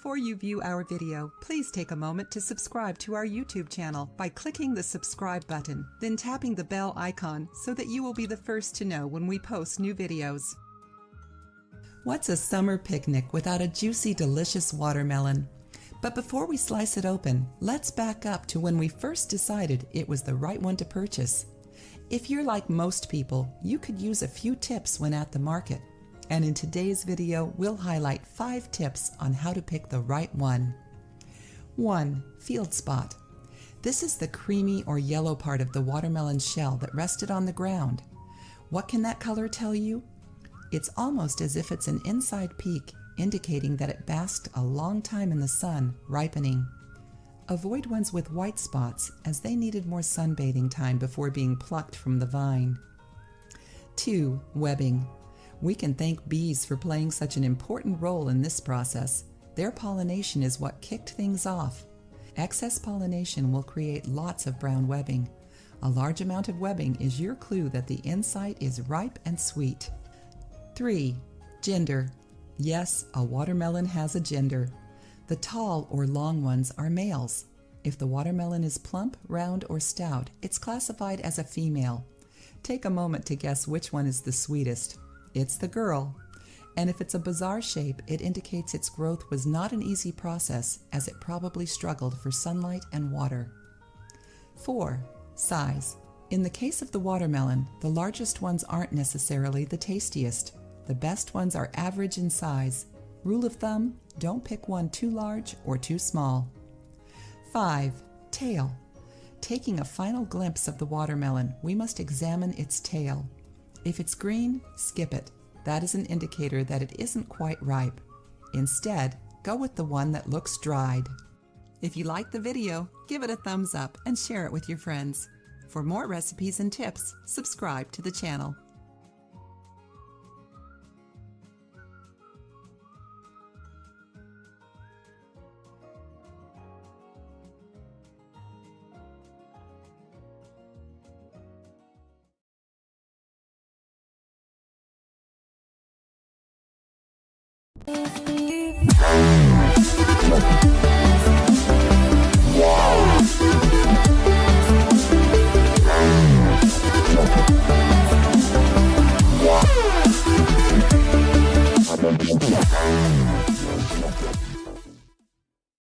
Before you view our video, please take a moment to subscribe to our YouTube channel by clicking the subscribe button, then tapping the bell icon so that you will be the first to know when we post new videos. What's a summer picnic without a juicy, delicious watermelon? But before we slice it open, let's back up to when we first decided it was the right one to purchase. If you're like most people, you could use a few tips when at the market. And in today's video, we'll highlight 5 tips on how to pick the right one. 1. Field spot. This is the creamy or yellow part of the watermelon shell that rested on the ground. What can that color tell you? It's almost as if it's an inside peak, indicating that it basked a long time in the sun, ripening. Avoid ones with white spots, as they needed more sunbathing time before being plucked from the vine. 2. Webbing. We can thank bees for playing such an important role in this process. Their pollination is what kicked things off. Excess pollination will create lots of brown webbing. A large amount of webbing is your clue that the inside is ripe and sweet. 3. Gender. Yes, a watermelon has a gender. The tall or long ones are males. If the watermelon is plump, round, or stout, it's classified as a female. Take a moment to guess which one is the sweetest. It's the girl. And if it's a bizarre shape, it indicates its growth was not an easy process, as it probably struggled for sunlight and water. 4. Size. In the case of the watermelon, the largest ones aren't necessarily the tastiest. The best ones are average in size. Rule of thumb, don't pick one too large or too small. 5. Tail. Taking a final glimpse of the watermelon, we must examine its tail. If it's green, skip it. That is an indicator that it isn't quite ripe. Instead, go with the one that looks dried. If you liked the video, give it a thumbs up and share it with your friends. For more recipes and tips, subscribe to the channel.